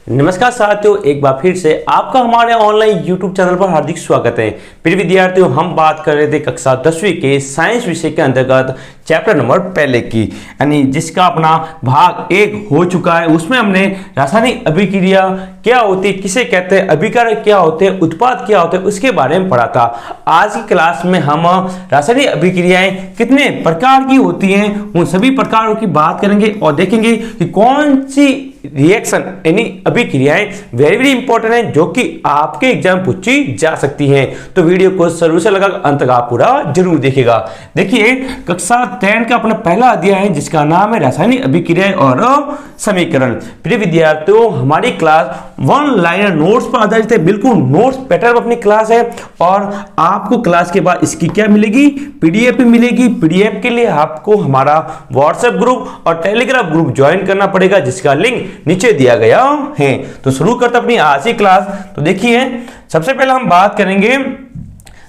नमस्कार साथियों, एक बार फिर से आपका हमारे ऑनलाइन YouTube चैनल पर हार्दिक स्वागत है। प्रिय विद्यार्थियों, हम बात कर रहे थे कक्षा 10वीं के साइंस विषय के अंतर्गत चैप्टर नंबर पहले की, यानी जिसका अपना भाग 1 हो चुका है। उसमें हमने रासायनिक अभिक्रिया क्या होती है, किसे कहते हैं, अभिकारक क्या होते हैं, उत्पाद क्या होते हैं, उसके बारे में पढ़ा था। आज की क्लास में हम रासायनिक अभिक्रियाएं कितने प्रकार की होती हैं उन सभी प्रकारों की बात करेंगे और देखेंगे कि कौन सी रिएक्शन यानी अभिक्रियाएं वेरी इंपॉर्टेंट है जो कि आपके एग्जाम पूछी जा सकती हैं। तो वीडियो को शुरू से लगा अंत तक आप पूरा जरूर देखिएगा। देखिए, कक्षा 10 का अपना पहला अध्याय है जिसका नाम है रासायनिक अभिक्रियाएं और समीकरण। प्रिय विद्यार्थियों, हमारी क्लास वन लाइनर नोट्स पर आधारित है, बिल्कुल नोट्स पैटर्न अपनी क्लास है और आपको क्लास के बाद इसकी क्या मिलेगी, पीडीएफ मिलेगी। पीडीएफ के लिए आपको हमारा व्हाट्सएप ग्रुप और टेलीग्राम ग्रुप ज्वाइन करना पड़ेगा जिसका लिंक नीचे दिया गया है। तो शुरू करते अपनी आज की क्लास। तो देखिए, सबसे पहले हम बात करेंगे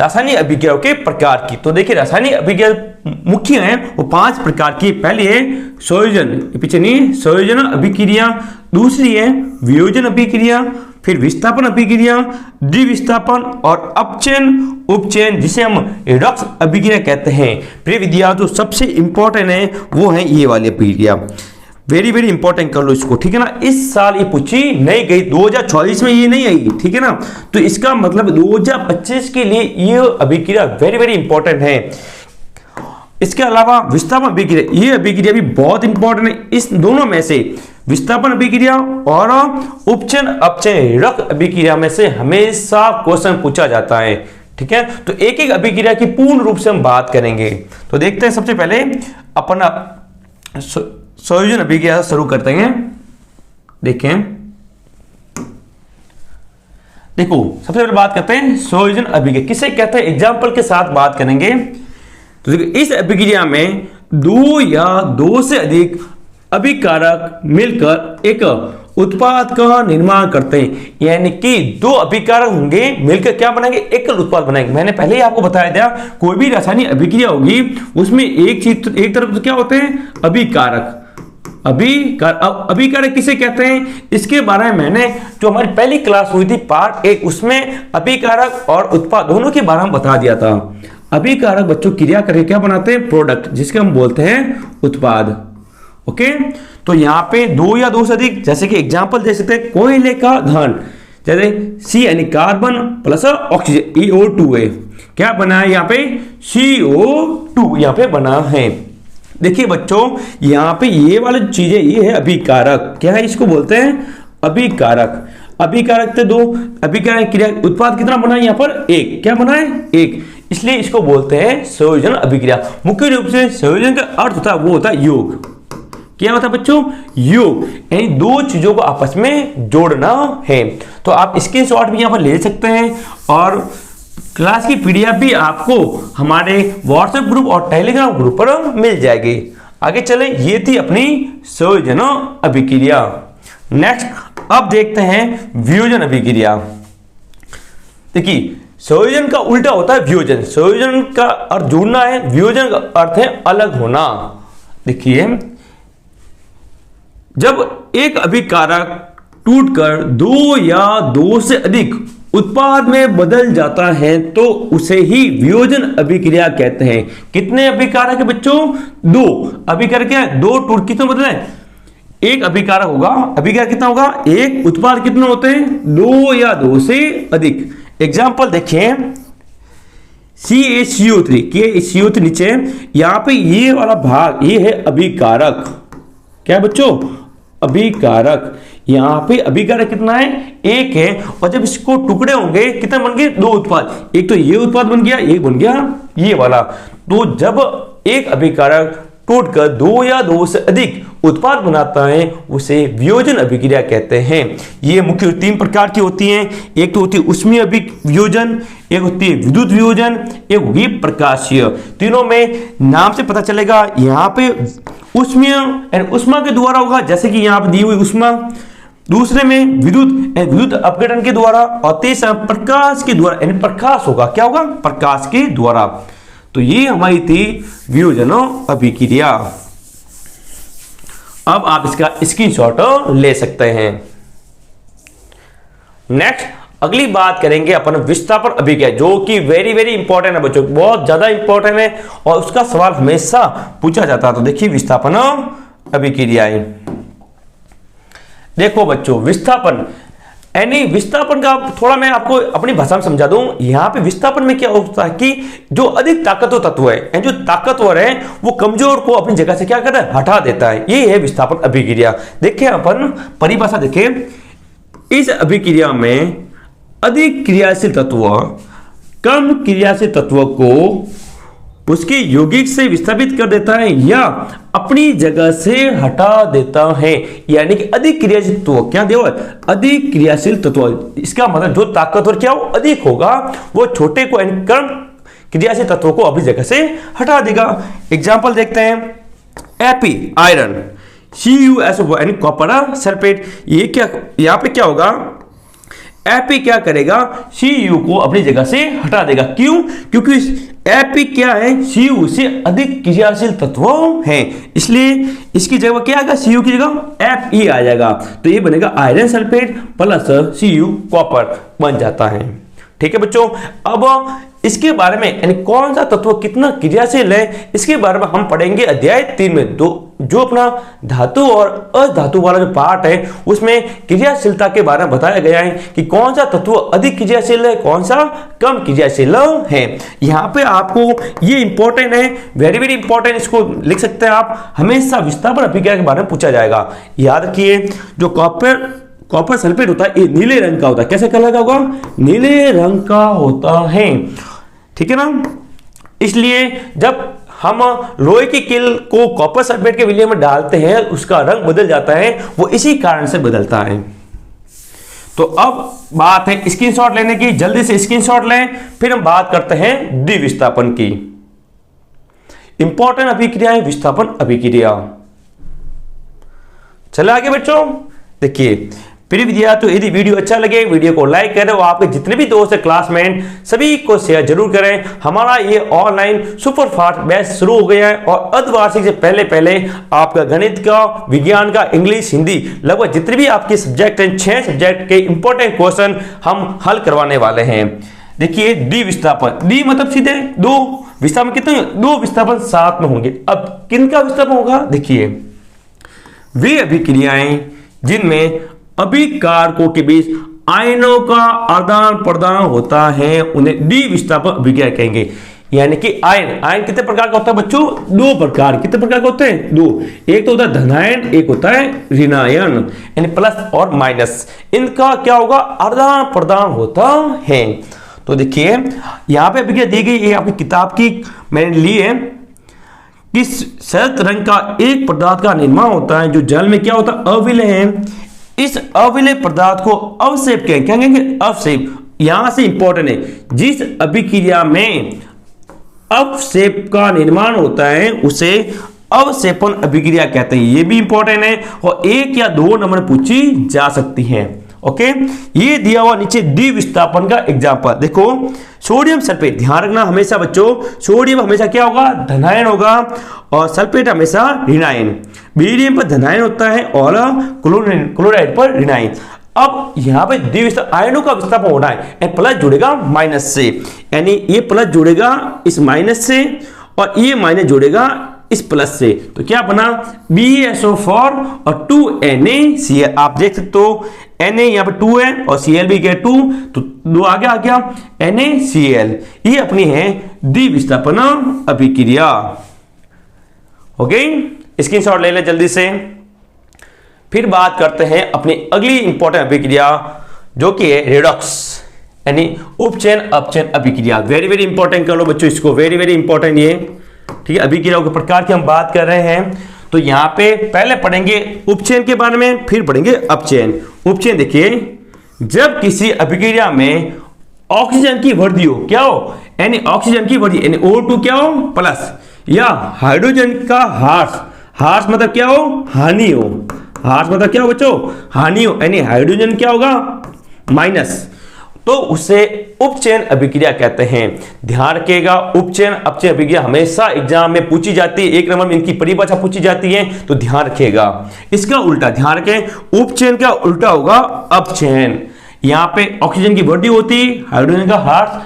रासायनिक अभिक्रियाओं के प्रकार की। तो देखिए, रासायनिक अभिक्रिया मुख्य है वो 5 प्रकार की। पहली है संयोजन, पीछे नहीं, संयोजन अभिक्रिया। दूसरी है वियोजन अभिक्रिया, फिर विस्थापन अभिक्रिया, द्विविस्थापन और अपचयन उपचयन, जिसे हम रिडॉक्स अभिक्रिया कहते हैं। प्रिय विद्यार्थियों, सबसे इंपॉर्टेंट है वो है ये वाली अभिक्रिया, वेरी वेरी इंपॉर्टेंट कर लो इसको, ठीक है ना। इस साल ये पूछी नहीं गई, 2024 में ये नहीं आई, ठीक है ना। तो इसका मतलब 2025 के लिए ये अभिक्रिया वेरी वेरी इंपॉर्टेंट है। इसके अलावा विस्थापन अभिक्रिया, ये अभिक्रिया भी बहुत इंपॉर्टेंट है। इस दोनों में से विस्थापन अभिक्रिया और उपचयन अपचयन रिडॉक्स अभिक्रिया में से हमेशा क्वेश्चन पूछा जाता है, ठीक है। तो एक एक अभिक्रिया की पूर्ण रूप से हम बात करेंगे। तो देखते हैं, सबसे पहले अपना संयोजन अभिक्रिया शुरू करते हैं। देखें, देखो, सबसे पहले बात करते हैं संयोजन अभिक्रिया किसे कहते हैं, एग्जाम्पल के साथ बात करेंगे। तो देखो, इस अभिक्रिया में 2 या 2 से अधिक अभिकारक मिलकर एक उत्पाद का निर्माण करते हैं, यानी कि 2 अभिकारक होंगे मिलकर क्या बनाएंगे, एकल उत्पाद बनाएंगे। मैंने पहले ही आपको बताया था, कोई भी रासायनिक अभिक्रिया होगी उसमें एक चीज, एक तरफ तो क्या होते हैं, अभिकारक। अभिकारक किसे कहते हैं, इसके बारे में मैंने जो हमारी पहली क्लास हुई थी पार्ट 1, उसमें अभिकारक और उत्पाद दोनों के बारे में बता दिया था। अभिकारक बच्चों क्रिया करके क्या बनाते हैं, प्रोडक्ट, जिसके हम बोलते हैं उत्पाद। ओके, तो यहाँ पे 2 या 2 से अधिक, जैसे कि एग्जांपल दे सकते हैं कोयले का घन, जैसे C यानी कार्बन प्लस ऑक्सीजन CO2 है, क्या बना है यहाँ पे, CO2 यहाँ पे बना है। देखिए बच्चों, यहाँ पे ये वाली चीजें, ये है अभिकारक, क्या है, इसको बोलते हैं अभिकारक। अभिकारक थे 2, अभिकारक क्रिया उत्पाद कितना बना है यहाँ पर, 1, क्या बना है, 1, इसलिए इसको बोलते हैं संयोजन अभिक्रिया। मुख्य रूप से संयोजन का अर्थ होता है वो होता है योग। क्या होता है बच्चों, योग, यानी 2 चीजों को आपस में जोड़ना है। तो आप स्क्रीनशॉट भी यहाँ पर ले सकते हैं और क्लास की पीडीएफ भी आपको हमारे व्हाट्सएप ग्रुप और टेलीग्राम ग्रुप पर मिल जाएगी। आगे चले, ये थी अपनी संयोजन अभिक्रिया। नेक्स्ट अब देखते हैं वियोजन अभिक्रिया। देखिए, संयोजन का उल्टा होता है वियोजन। संयोजन का अर्थ जुड़ना है, वियोजन का अर्थ है अलग होना। देखिए, जब एक अभिकारक टूटकर 2 या 2 से अधिक उत्पाद में बदल जाता है तो उसे ही वियोजन अभिक्रिया कहते हैं। कितने अभिकारक है बच्चों, 2 अभिकारक है, 2 टूट कितने बदले, 1 अभिकारक होगा, अभिकारक कितना होगा, 1, उत्पाद कितने होते हैं, 2 या 2 से अधिक। एग्जाम्पल देखिए, CaCO3 के CO3 नीचे, यहां पे ये वाला भाग ये है अभिकारक, क्या बच्चों, अभिकारक। यहां पे अभिकारक कितना है, 1 है, और जब इसको टुकड़े होंगे कितने बन गए, 2 उत्पाद, एक तो ये उत्पाद बन गया, एक बन गया ये वाला। तो जब एक अभिकारक टूटकर 2 या 2 से अधिक उत्पाद बनाता है उसे वियोजन अभिक्रिया कहते हैं। ये मुख्य 3 प्रकार की होती हैं। एक तो होती है उष्मीय वियोजन, एक होती है विद्युत वियोजन, एक होगी प्रकाशीय। तीनों में नाम से पता चलेगा, यहाँ पे उष्मीय उष्मा के द्वारा होगा, जैसे कि यहाँ पे दी हुई उष्मा। दूसरे में विद्युत अपघटन के द्वारा, और तीसरा प्रकाश के द्वारा, यानी प्रकाश होगा, क्या होगा, प्रकाश के द्वारा। तो ये हमारी थी वियोजन अभिक्रिया। अब आप इसका स्क्रीनशॉट ले सकते हैं। नेक्स्ट अगली बात करेंगे अपन विस्थापन अभिक्रिया, जो कि वेरी वेरी इंपॉर्टेंट है बच्चों, बहुत ज्यादा इंपॉर्टेंट है और उसका सवाल हमेशा पूछा जाता है। तो देखिए विस्थापन अभिक्रियाएं, देखो बच्चों विस्थापन यानी विस्थापन का थोड़ा मैं आपको अपनी भाषा में समझा दूं। यहां पे विस्थापन में क्या होता है कि जो अधिक ताकतवर तत्व है, जो ताकतवर है वो कमजोर को अपनी जगह से क्या करता है, हटा देता है। ये है विस्थापन अभिक्रिया। देखिए अपन परिभाषा देखें, इस अभिक्रिया में अधिक क्रियाशील तत्व कम क्रियाशील तत्व को उसके यौगिक से विस्थापित कर देता है या अपनी जगह से हटा देता है। यानी कि अधिक क्रियाशील तत्व क्या देव, अधिक क्रियाशील तत्व, इसका मतलब जो ताकतवर क्या हो अधिक होगा, वो छोटे को कम क्रियाशील तत्वों को अपनी जगह से हटा देगा। एग्जाम्पल देखते हैं, एपी आयरन, CuSO यानी कॉपर सल्फेट, ये क्या यहां पे क्या होगा, एपी क्या करेगा, Cu को अपनी जगह से हटा देगा। क्यों? क्योंकि एपी क्या है, Cu से अधिक क्रियाशील तत्व है, इसलिए इसकी जगह क्या आएगा, Cu की जगह Fe आ जाएगा। तो ये बनेगा iron sulphate plus Cu copper बन जाता है। ठीक है बच्चों, अब इसके बारे में यानी कौन सा तत्व कितना क्रियाशील है, इसके बारे में हम पढ़ेंगे अध्याय 3 में। जो अपना धातु और अधातु वाला जो पार्ट है उसमें क्रियाशीलता के बारे में बताया गया है कि कौन सा तत्व अधिक क्रियाशील है, कौन सा कम क्रियाशील है। यहाँ पे आपको ये इंपॉर्टेंट है, वेरी वेरी इंपॉर्टेंट, इसको लिख सकते हैं आप। हमेशा विस्थापन अभिक्रिया के बारे में पूछा जाएगा। याद रखिए, जो कॉपर सल्फेट होता है ये नीले रंग का होता है। कैसे कलर का होगा, नीले रंग का होता है। ठीक है ना, इसलिए जब हम लोहे की किल को कॉपर सल्फेट के विलय में डालते हैं उसका रंग बदल जाता है, वो इसी कारण से बदलता है। तो अब बात है स्क्रीनशॉट लेने की, जल्दी से स्क्रीनशॉट लें, फिर हम बात करते हैं द्विविस्थापन की। इंपॉर्टेंट अभिक्रिया है विस्थापन अभिक्रिया। चले आगे बच्चों, देखिए प्रिय विद्यार्थियों, यदि वीडियो अच्छा लगे वीडियो को लाइक करें और आपके जितने भी दोस्त हैं क्लासमेट सभी को शेयर जरूर करें। हमारा ये ऑनलाइन सुपर फास्ट बैच शुरू हो गया है और अर्धवार्षिक से पहले पहले आपका गणित का, विज्ञान का, इंग्लिश, हिंदी, लगभग जितने भी आपके सब्जेक्ट हैं 6 सब्जेक्ट के इंपॉर्टेंट क्वेश्चन हम हल करवाने वाले हैं। देखिए द्विविस्थापन, द्वि मतलब सीधे दो, विस्थापन कितने, दो विस्थापन साथ में होंगे। अब किनका विस्थापन होगा, देखिए वे अभिक्रियाएं जिनमें अभिकारकों के बीच आयनों का आदान प्रदान होता है उन्हें द्विविस्थापन अभिक्रिया कहेंगे। यानी कि आयन कितने प्रकार का होता है बच्चों, दो प्रकार। कितने प्रकार के होते हैं, दो। एक तो होता है धनायन, एक होता है ऋणायन, यानी प्लस और माइनस। इनका क्या होगा, आदान प्रदान होता है। तो देखिए यहां पे अभिक्रिया दी गई, ये आपकी किताब की मैंने ली है। किस शरत रंग का एक पदार्थ का निर्माण होता है जो जल में क्या होता है, अविलय है। इस अविलय पदार्थ को अवक्षेप कहेंगे। क्या कहेंगे, अवक्षेप। यहां से इंपॉर्टेंट है, जिस अभिक्रिया में अवक्षेप का निर्माण होता है उसे अवक्षेपण अभिक्रिया कहते हैं। ये भी इंपॉर्टेंट है और 1 या 2 नंबर पूछी जा सकती है। ओके, ये दिया हुआ नीचे द्विविस्थापन का एग्जांपल देखो, सोडियम सल्फेट। ध्यान रखना हमेशा बच्चों, सोडियम हमेशा क्या होगा, धनायन होगा और सल्फेट हमेशा ऋणायन। बेरियम पर धनायन होता है और क्लोराइड पर ऋणायन। अब यहां पे द्विविस्थापन आयनों का विस्थापन होना है, प्लस जुड़ेगा माइनस से, यानी ये प्लस जुड़ेगा इस माइनस से और ये माइनस जुड़ेगा इस प्लस से। तो क्या बना, BeSO4 और 2NaCl। आप देख सकते हो Na यहाँ पे 2 है और Cl भी गया 2, तो 2 आगे आ गया NaCl। ये अपनी है द्विविस्थापन अभिक्रिया। ओके, स्क्रीनशॉट ले ले जल्दी से। फिर बात करते हैं अपनी अगली इंपॉर्टेंट अभिक्रिया जो कि है रेडॉक्स, यानी उपचयन अपचयन अभिक्रिया। वेरी वेरी इंपॉर्टेंट कर लो बच्चों इसको, वेरी वेरी इंपॉर्टेंट ये। ठीक है, अभिक्रियाओं के प्रकार की हम बात कर रहे हैं। तो यहां पे पहले पढ़ेंगे उपचयन के बारे में, फिर पढ़ेंगे अपचयन। उपचयन देखिए, जब किसी अभिक्रिया में ऑक्सीजन की वृद्धि हो, क्या हो, यानी ऑक्सीजन की वृद्धि यानी O2 क्या हो प्लस, या हाइड्रोजन का ह्रास मतलब क्या हो, हानि हो। ह्रास मतलब क्या हो बच्चों, हानि हो, यानी हाइड्रोजन क्या होगा माइनस, तो उसे उपचयन अभिक्रिया कहते हैं। ध्यान रखिएगा, उपचयन अपचयन अभिक्रिया हमेशा एग्जाम में पूछी जाती है, 1 नंबर में इनकी परिभाषा पूछी जाती है, तो ध्यान रखिएगा। इसका उल्टा ध्यान रखें, उपचयन का उल्टा होगा अपचयन, यहाँ पे ऑक्सीजन की वृद्धि होती, हाइड्रोजन का ह्रास।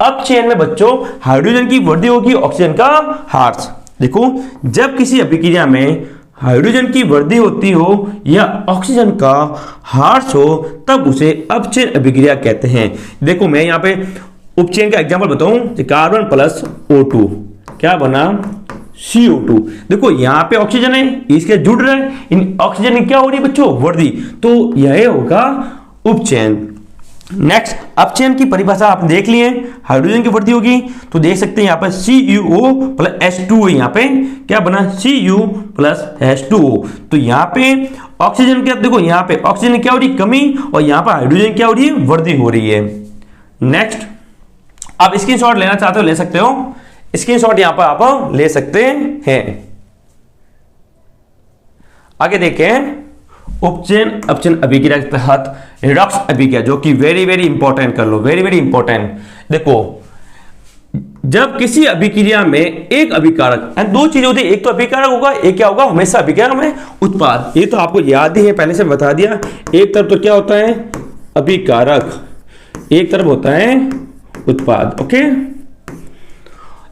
अब चेन में बच्चों हाइड्रोजन की वृद्धि होगी, ऑक्सीजन का ह्रास। देखो, जब किसी अभिक्रिया में हाइड्रोजन की वृद्धि होती हो या ऑक्सीजन का ह्रास हो तब उसे अपचयन अभिक्रिया कहते हैं। देखो, मैं यहाँ पे उपचयन का एग्जांपल बताऊं, कार्बन प्लस O2 क्या बना, CO2। देखो यहाँ पे ऑक्सीजन है, इसके जुड़ रहे हैं, इन ऑक्सीजन की क्या हो रही है बच्चों, वृद्धि, तो यह होगा उपचयन। नेक्स्ट, अपचयन की परिभाषा आप देख लिए, हाइड्रोजन की वृद्धि होगी तो देख सकते हैं यहाँ पर CuO प्लस H2O, यहाँ पे क्या बना, Cu प्लस H2O। तो यहाँ पे ऑक्सीजन क्या, देखो यहाँ पे ऑक्सीजन क्या हो रही है, कमी, और यहाँ पर हाइड्रोजन क्या हो रही है, वृद्धि हो रही है। नेक्स्ट, आप स्क्रीनशॉट लेना चाहते हो ले सकते हो, स्क्रीनशॉट यहां पर आप ले सकते हैं। आगे देखें, उपचयन अपचयन अभिक्रिया के तहत रिडॉक्स अभिक्रिया, जो कि वेरी वेरी इंपॉर्टेंट कर लो, वेरी वेरी इंपॉर्टेंट। देखो, जब किसी अभिक्रिया में एक अभिकारक, दो चीजें होती है, एक तो अभिकारक होगा, एक क्या होगा, हमेशा अभिक्रिया में उत्पाद। ये तो आपको याद ही है, पहले से बता दिया। एक तरफ तो क्या होता है, अभिकारक, एक तरफ होता है उत्पाद। ओके,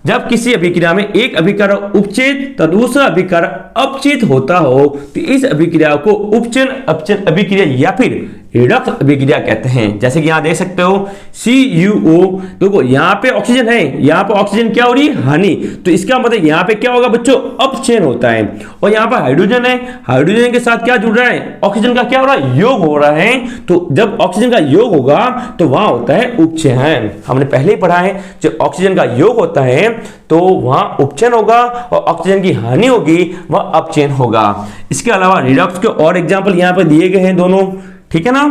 जब किसी अभिक्रिया में एक अभिकारक उपचयित तो दूसरा अभिकारक अपचयित होता हो तो इस अभिक्रिया को उपचयन अपचयन अभिक्रिया या फिर रिडॉक्स अभिक्रिया कहते हैं। जैसे कि यहां देख सकते हो CuO, देखो यहां पे ऑक्सीजन है, यहां पे ऑक्सीजन क्या हो रही है, हानि, तो इसका मतलब यहां पे क्या होगा बच्चों, अपचयन होता है। और यहां पर हाइड्रोजन है, हाइड्रोजन के साथ क्या जुड़ रहा है, ऑक्सीजन का क्या हो रहा है, योग हो रहा है। तो जब ऑक्सीजन का योग होगा तो वहां होता है उपचयन। हमने पहले ही पढ़ा है, जब ऑक्सीजन का योग होता है तो वहां उपचयन होगा और ऑक्सीजन की हानि होगी, वह अपचयन होगा। इसके अलावा रिडॉक्स के और एग्जांपल यहां पर दिए गए हैं दोनों, ठीक है ना।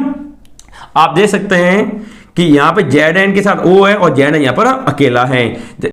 आप देख सकते हैं कि यहां पे Zn के साथ O है और Zn यहां पर अकेला है।